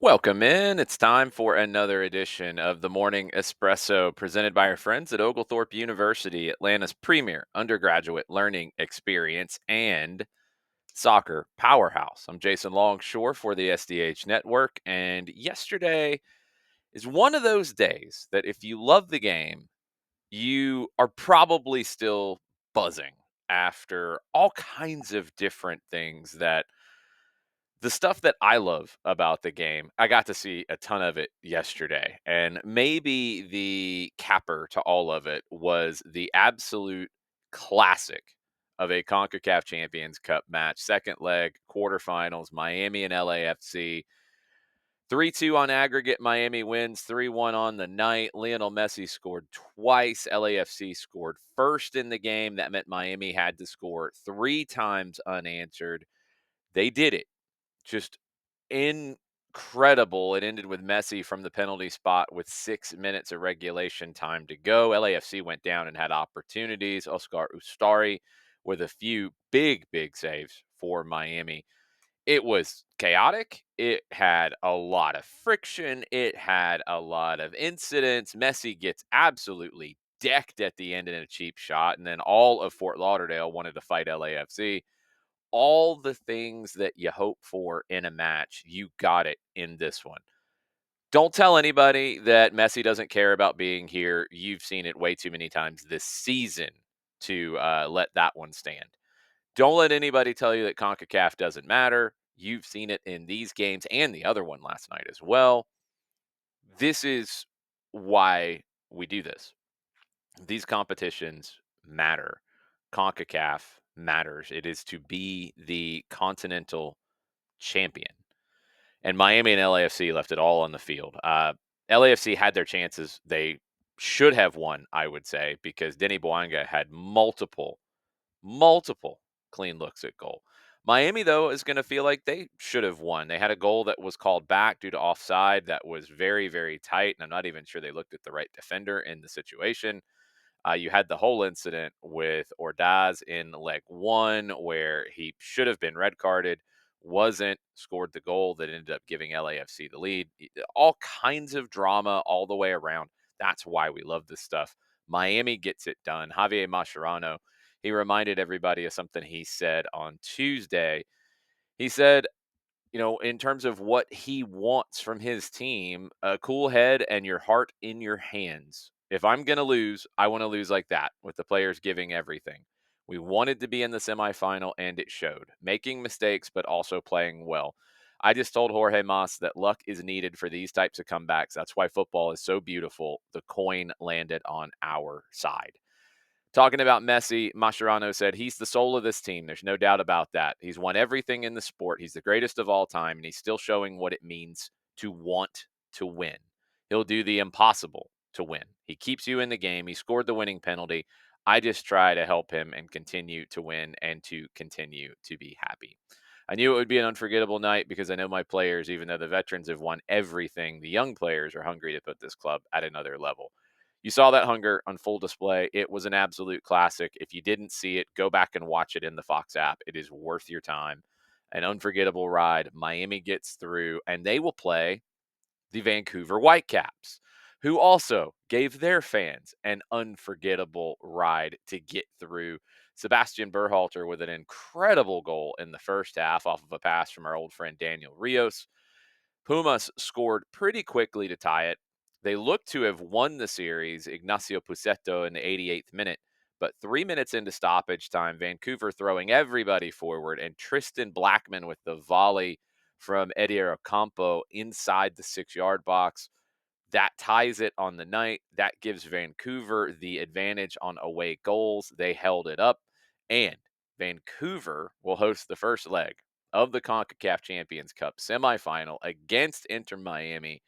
Welcome in. It's time for another edition of the Morning Espresso presented by our friends at Oglethorpe University, Atlanta's premier undergraduate learning experience and soccer powerhouse. I'm Jason Longshore for the SDH Network, and yesterday is one of those days that if you love the game, you are probably still buzzing after all kinds of different things that the stuff that I love about the game, I got to see a ton of it yesterday. And maybe the capper to all of it was the absolute classic of a CONCACAF Champions Cup match, second leg, quarterfinals, Miami and LAFC. 3-2 on aggregate. Miami wins 3-1 on the night. Lionel Messi scored twice. LAFC scored first in the game. That meant Miami had to score three times unanswered. They did it just incredible. It ended with Messi from the penalty spot with 6 minutes of regulation time to go. LAFC went down and had opportunities. Oscar Ustari with a few big saves for Miami. It was chaotic. It had a lot of friction. It had a lot of incidents. Messi gets absolutely decked at the end in a cheap shot. And then all of Fort Lauderdale wanted to fight LAFC. All the things that you hope for in a match, you got it in this one. Don't tell anybody that Messi doesn't care about being here. You've seen it way too many times this season to let that one stand. Don't let anybody tell you that CONCACAF doesn't matter. You've seen it in these games and the other one last night as well. This is why we do this. These competitions matter. CONCACAF matters. It is to be the continental champion. And Miami and LAFC left it all on the field. LAFC had their chances. They should have won, I would say, because Denny Bouanga had multiple clean looks at goal. Miami, though, is going to feel like they should have won. They had a goal that was called back due to offside that was very tight. And I'm not even sure they looked at the right defender in the situation. You had the whole incident with Ordaz in leg one, where he should have been red carded, wasn't, scored the goal that ended up giving LAFC the lead. All kinds of drama all the way around. That's why we love this stuff. Miami gets it done. Javier Mascherano, he reminded everybody of something he said on Tuesday. He said, in terms of what he wants from his team, a cool head and your heart in your hands. If I'm going to lose, I want to lose like that with the players giving everything. We wanted to be in the semifinal and it showed, making mistakes, but also playing well. I just told Jorge Mas that luck is needed for these types of comebacks. That's why football is so beautiful. The coin landed on our side. Talking about Messi, Mascherano said he's the soul of this team. There's no doubt about that. He's won everything in the sport. He's the greatest of all time, and he's still showing what it means to want to win. He'll do the impossible to win. He keeps you in the game. He scored the winning penalty. I just try to help him and continue to win and to continue to be happy. I knew it would be an unforgettable night because I know my players, even though the veterans have won everything, the young players are hungry to put this club at another level. You saw that hunger on full display. It was an absolute classic. If you didn't see it, go back and watch it in the Fox app. It is worth your time. An unforgettable ride. Miami gets through, and they will play the Vancouver Whitecaps, who also gave their fans an unforgettable ride to get through. Sebastian Berhalter with an incredible goal in the first half off of a pass from our old friend Daniel Rios. Pumas scored pretty quickly to tie it. They looked to have won the series, Ignacio Pusetto in the 88th minute, but 3 minutes into stoppage time, Vancouver throwing everybody forward, and Tristan Blackmon with the volley from Edier Ocampo inside the 6-yard box. That ties it on the night. That gives Vancouver the advantage on away goals. They held it up, and Vancouver will host the first leg of the CONCACAF Champions Cup semifinal against Inter Miami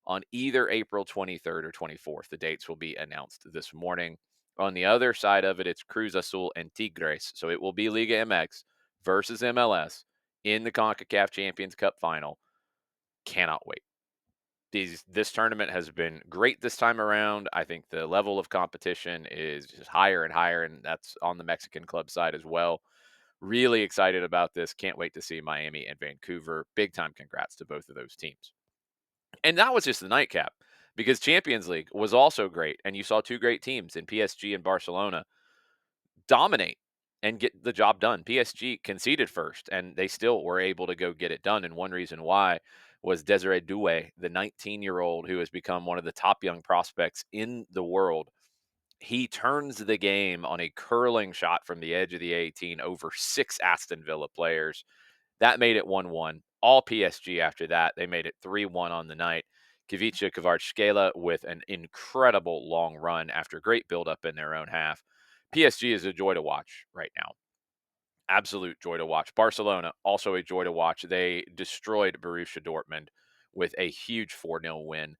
on either April 23rd or 24th. The dates will be announced this morning. On the other side of it, it's Cruz Azul and Tigres. So it will be Liga MX versus MLS in the CONCACAF Champions Cup final. Cannot wait. This tournament has been great this time around. I think the level of competition is just higher and higher, and that's on the Mexican club side as well. Really excited about this. Can't wait to see Miami and Vancouver. Big time congrats to both of those teams. And that was just the nightcap because Champions League was also great. And you saw two great teams in PSG and Barcelona dominate and get the job done. PSG conceded first, and they still were able to go get it done. And one reason why was Desiree Doué, the 19-year-old who has become one of the top young prospects in the world. He turns the game on a curling shot from the edge of the 18 over six Aston Villa players. That made it 1-1. All PSG after that. They made it 3-1 on the night. Kavica Kvaratskhelia with an incredible long run after great buildup in their own half. PSG is a joy to watch right now. Absolute joy to watch. Barcelona, also a joy to watch. They destroyed Borussia Dortmund with a huge 4-0 win.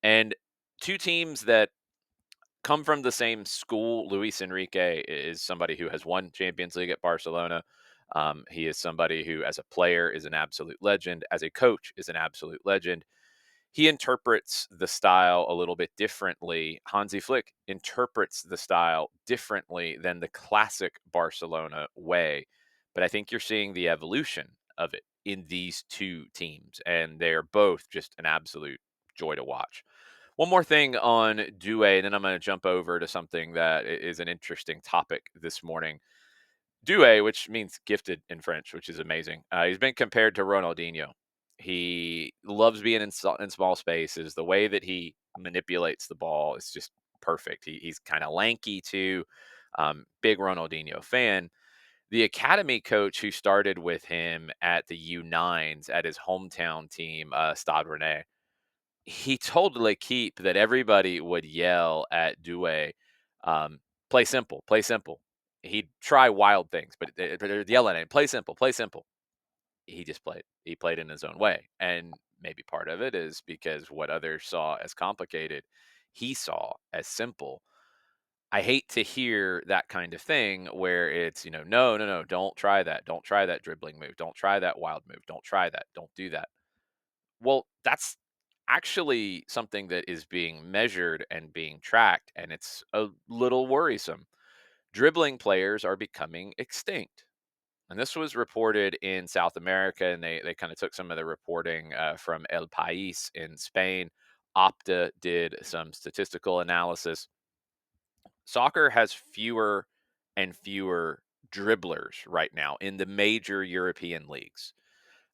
And two teams that come from the same school. Luis Enrique is somebody who has won Champions League at Barcelona. He is somebody who, as a player, is an absolute legend. As a coach, is an absolute legend. He interprets the style a little bit differently. Hansi Flick interprets the style differently than the classic Barcelona way. But I think you're seeing the evolution of it in these two teams, and they're both just an absolute joy to watch. One more thing on Doué, and then I'm going to jump over to something that is an interesting topic this morning. Doué, which means gifted in French, which is amazing. He's been compared to Ronaldinho. He loves being in small spaces. The way that he manipulates the ball is just perfect. He's kind of lanky too. Big Ronaldinho fan. The academy coach who started with him at the U9s at his hometown team, Stade Rennais, he told L'Equipe that everybody would yell at Doué, "Play simple, play simple." He'd try wild things, but they're yelling at him, "Play simple, play simple." He just played. He played in his own way, and maybe part of it is because what others saw as complicated, he saw as simple. I hate to hear that kind of thing where it's, "No, no, no, don't try that. Don't try that dribbling move. Don't try that wild move. Don't try that. Don't do that." Well, that's actually something that is being measured and being tracked, and it's a little worrisome. Dribbling players are becoming extinct. And this was reported in South America, and they kind of took some of the reporting from El País in Spain. Opta did some statistical analysis. Soccer has fewer and fewer dribblers right now in the major European leagues.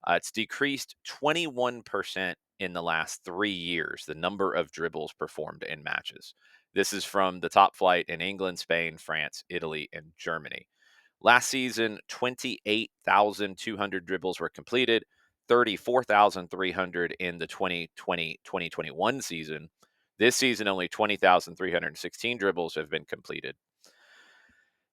It's decreased 21% in the last 3 years, the number of dribbles performed in matches. This is from the top flight in England, Spain, France, Italy, and Germany. Last season, 28,200 dribbles were completed, 34,300 in the 2020-2021 season. This season, only 20,316 dribbles have been completed.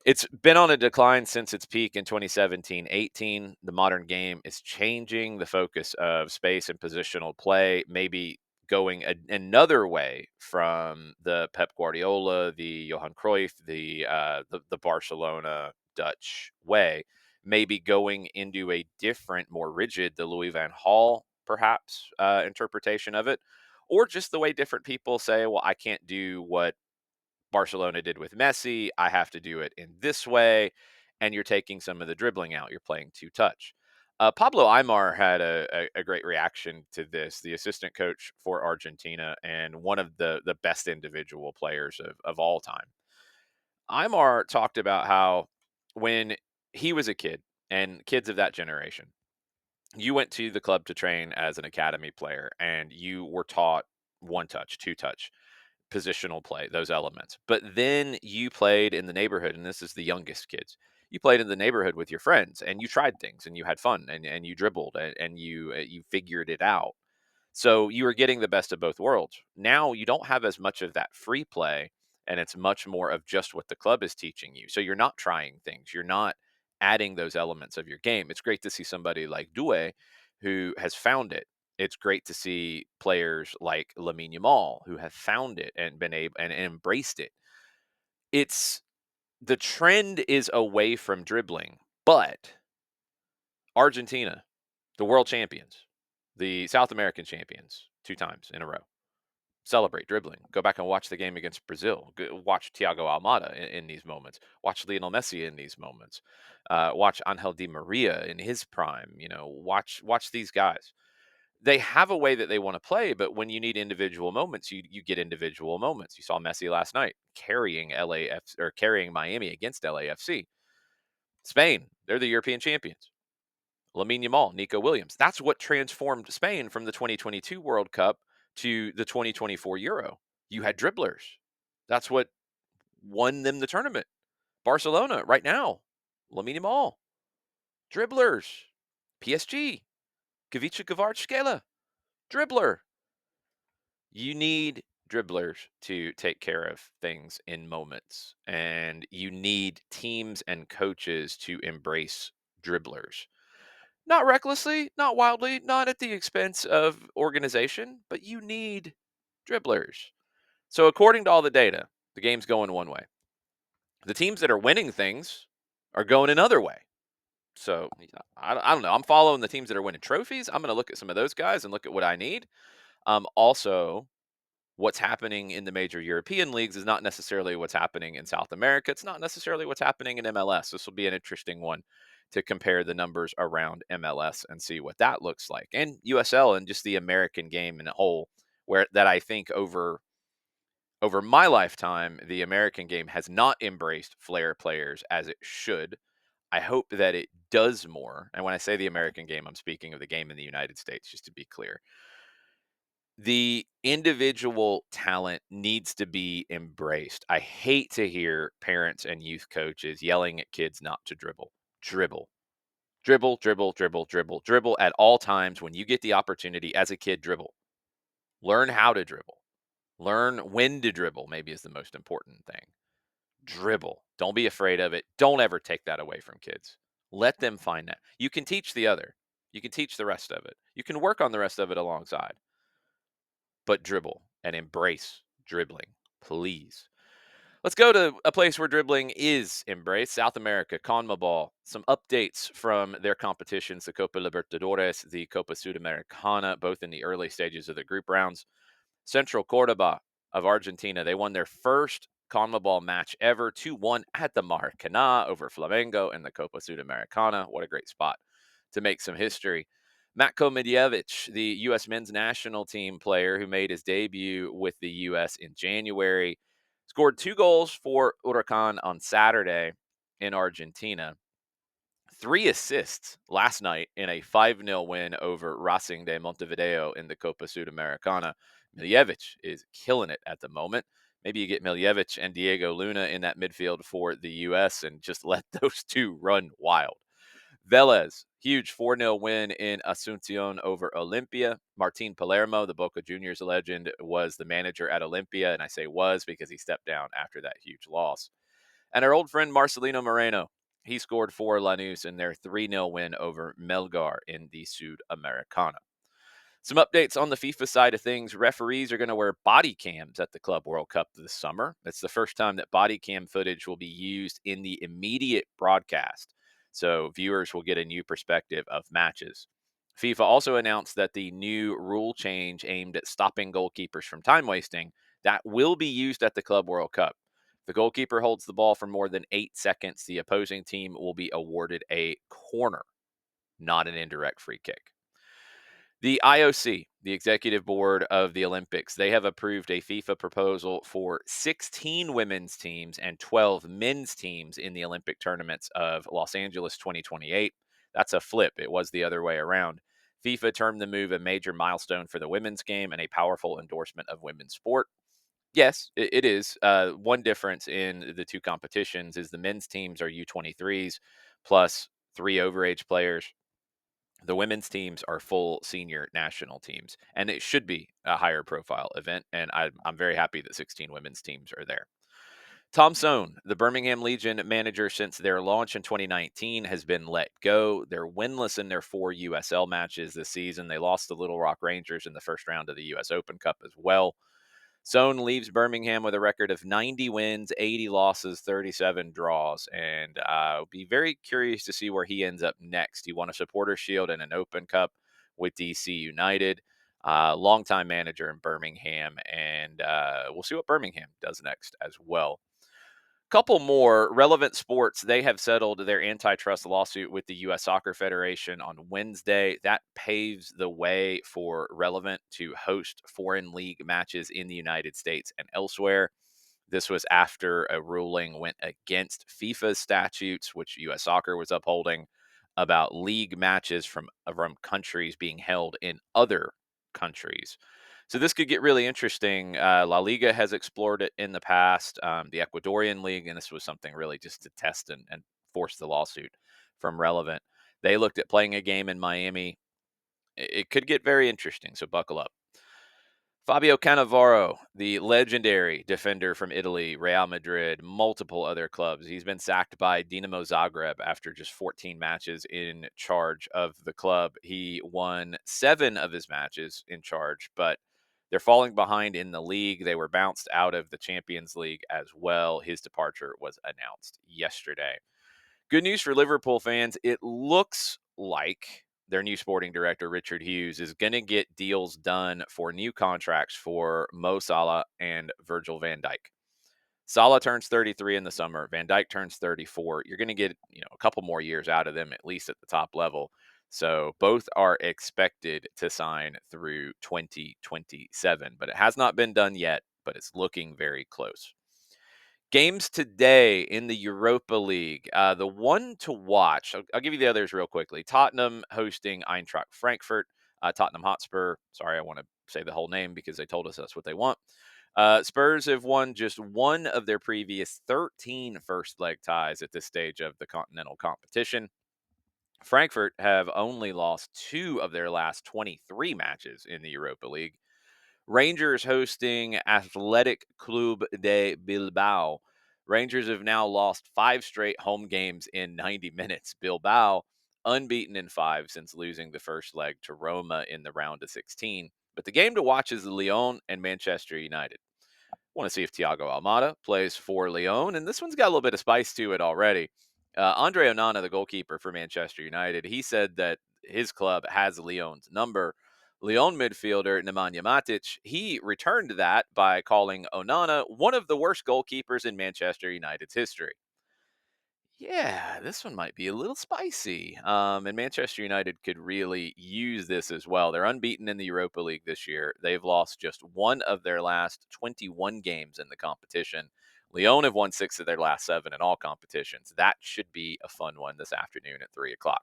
It's been on a decline since its peak in 2017-18. The modern game is changing the focus of space and positional play, maybe going another way from the Pep Guardiola, the Johan Cruyff, the Barcelona Dutch way, maybe going into a different, more rigid, the Louis van Gaal, perhaps, interpretation of it, or just the way different people say, well, I can't do what Barcelona did with Messi. I have to do it in this way. And you're taking some of the dribbling out. You're playing two touch. Pablo Aimar had a great reaction to this, the assistant coach for Argentina and one of the best individual players of all time. Aimar talked about how when he was a kid and kids of that generation, you went to the club to train as an academy player and you were taught one touch, two touch, positional play, those elements. But then you played in the neighborhood, and this is the youngest kids. You played in the neighborhood with your friends, and you tried things, and you had fun, and you dribbled, and you figured it out. So you were getting the best of both worlds. Now you don't have as much of that free play, and it's much more of just what the club is teaching you. So you're not trying things. You're not adding those elements of your game. It's great to see somebody like Doué who has found it. It's great to see players like Lamine Yamal who have found it and been able and embraced it. It's the trend is away from dribbling, but Argentina, the world champions, the South American champions, two times in a row, celebrate dribbling. Go back and watch the game against Brazil. Watch Thiago Almada in these moments. Watch Lionel Messi in these moments. Watch Angel Di Maria in his prime. Watch these guys. they have a way that they want to play, but when you need individual moments, you get individual moments. You saw Messi last night carrying LAFC or carrying Miami against LAFC. Spain, they're the European champions. Lamine Yamal, Nico Williams. That's what transformed Spain from the 2022 World Cup to the 2024 Euro. You had dribblers. That's what won them the tournament. Barcelona, right now, Lamine Yamal, dribblers. PSG, Kavica Kvaratskhelia, dribbler. You need dribblers to take care of things in moments, and you need teams and coaches to embrace dribblers. Not recklessly, not wildly, not at the expense of organization, but you need dribblers. So, according to all the data, the game's going one way. The teams that are winning things are going another way. So, I don't know. I'm following the teams that are winning trophies. I'm going to look at some of those guys and look at what I need. Also, what's happening in the major European leagues is not necessarily what's happening in South America. It's not necessarily what's happening in MLS. This will be an interesting one to compare the numbers around MLS and see what that looks like. And USL and just the American game in a whole, where that I think over my lifetime, the American game has not embraced flair players as it should. I hope that it does more. And when I say the American game, I'm speaking of the game in the United States, just to be clear. The individual talent needs to be embraced. I hate to hear parents and youth coaches yelling at kids not to dribble. Dribble, dribble, dribble, dribble, dribble, dribble at all times. When you get the opportunity as a kid, dribble. Learn how to dribble. Learn when to dribble, maybe is the most important thing. Dribble. Don't be afraid of it. Don't ever take that away from kids. Let them find that. You can teach the other. You can teach the rest of it. You can work on the rest of it alongside. But dribble and embrace dribbling, please. Let's go to a place where dribbling is embraced, South America, CONMEBOL. Some updates from their competitions, the Copa Libertadores, the Copa Sudamericana, both in the early stages of the group rounds. Central Cordoba of Argentina, they won their first CONMEBOL match ever, 2-1 at the Maracanã over Flamengo in the Copa Sudamericana. What a great spot to make some history. Matko Miljevic, the U.S. men's national team player who made his debut with the U.S. in January, scored 2 goals for Huracan on Saturday in Argentina. 3 assists last night in a 5-0 win over Racing de Montevideo in the Copa Sudamericana. Miljevic is killing it at the moment. Maybe you get Miljevic and Diego Luna in that midfield for the U.S. and just let those two run wild. Vélez, huge 4-0 win in Asunción over Olimpia. Martin Palermo, the Boca Juniors legend, was the manager at Olimpia, and I say was because he stepped down after that huge loss. And our old friend Marcelino Moreno, he scored for Lanús in their 3-0 win over Melgar in the Sudamericana. Some updates on the FIFA side of things. Referees are going to wear body cams at the Club World Cup this summer. It's the first time that body cam footage will be used in the immediate broadcast. So viewers will get a new perspective of matches. FIFA also announced that the new rule change aimed at stopping goalkeepers from time wasting that will be used at the Club World Cup. If the goalkeeper holds the ball for more than 8 seconds, the opposing team will be awarded a corner, not an indirect free kick. The IOC, the executive board of the Olympics, they have approved a FIFA proposal for 16 women's teams and 12 men's teams in the Olympic tournaments of Los Angeles 2028. That's a flip. It was the other way around. FIFA termed the move a major milestone for the women's game and a powerful endorsement of women's sport. Yes, it is. One difference in the two competitions is the men's teams are U23s plus 3 overage players. The women's teams are full senior national teams, and it should be a higher profile event. And I'm very happy that 16 women's teams are there. Tom Sohn, the Birmingham Legion manager since their launch in 2019, has been let go. They're winless in their 4 USL matches this season. They lost the Little Rock Rangers in the first round of the US Open Cup as well. Sohn leaves Birmingham with a record of 90 wins, 80 losses, 37 draws, and I'll be very curious to see where he ends up next. He won a Supporter Shield and an Open Cup with DC United, longtime manager in Birmingham, and we'll see what Birmingham does next as well. Couple more relevant sports. They have settled their antitrust lawsuit with the U.S. Soccer Federation on Wednesday. That paves the way for Relevant to host foreign league matches in the United States and elsewhere. This was after a ruling went against FIFA's statutes, which U.S. Soccer was upholding, about league matches from countries being held in other countries. So this could get really interesting. La Liga has explored it in the past, the Ecuadorian League, and this was something really just to test and force the lawsuit from Relevant. They looked at playing a game in Miami. It could get very interesting, so buckle up. Fabio Cannavaro, the legendary defender from Italy, Real Madrid, multiple other clubs. He's been sacked by Dinamo Zagreb after just 14 matches in charge of the club. He won 7 of his matches in charge, but they're falling behind in the league. They were bounced out of the Champions League as well. His departure was announced yesterday. Good news for Liverpool fans. It looks like their new sporting director, Richard Hughes, is going to get deals done for new contracts for Mo Salah and Virgil van Dijk. Salah turns 33 in the summer. Van Dijk turns 34. You're going to get, a couple more years out of them, at least at the top level. So both are expected to sign through 2027, but it has not been done yet, but it's looking very close. Games today in the Europa League. The one to watch, I'll give you the others real quickly. Tottenham hosting Eintracht Frankfurt. Tottenham Hotspur. Sorry, I want to say the whole name because they told us that's what they want. Spurs have won just one of their previous 13 first leg ties at this stage of the continental competition. Frankfurt have only lost 2 of their last 23 matches in the Europa League. Rangers hosting Athletic Club de Bilbao. Rangers have now lost 5 straight home games in 90 minutes. Bilbao, unbeaten in 5 since losing the first leg to Roma in the round of 16. But the game to watch is Lyon and Manchester United. Want to see if Thiago Almada plays for Lyon, and this one's got a little bit of spice to it already. Andre Onana, the goalkeeper for Manchester United, he said that his club has Lyon's number. Lyon midfielder Nemanja Matic, he returned that by calling Onana one of the worst goalkeepers in Manchester United's history. Yeah, this one might be a little spicy. And Manchester United could really use this as well. They're unbeaten in the Europa League this year. They've lost just one of their last 21 games in the competition. Lyon have won 6 of their last 7 in all competitions. That should be a fun one this afternoon at 3 o'clock.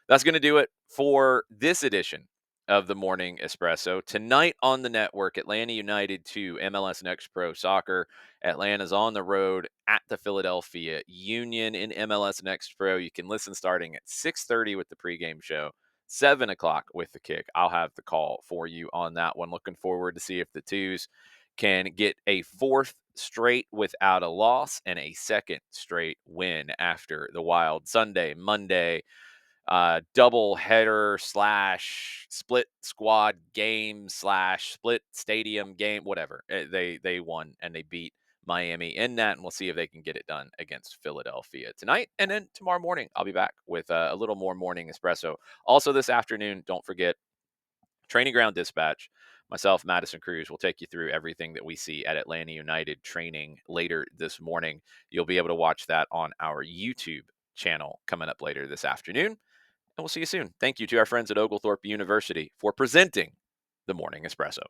That's going to do it for this edition of the Morning Espresso. Tonight on the network, Atlanta United 2, MLS Next Pro Soccer. Atlanta's on the road at the Philadelphia Union in MLS Next Pro. You can listen starting at 6:30 with the pregame show, 7 o'clock with the kick. I'll have the call for you on that one. Looking forward to see if the Twos can get a 4th straight without a loss and a 2nd straight win after the wild Sunday, Monday, double header slash split squad game slash split stadium game, whatever. They won and they beat Miami in that, and we'll see if they can get it done against Philadelphia tonight. And then tomorrow morning, I'll be back with a little more morning espresso. Also this afternoon, don't forget Training Ground Dispatch. Myself, Madison Cruz, will take you through everything that we see at Atlanta United training later this morning. You'll be able to watch that on our YouTube channel coming up later this afternoon. And we'll see you soon. Thank you to our friends at Oglethorpe University for presenting the Morning Espresso.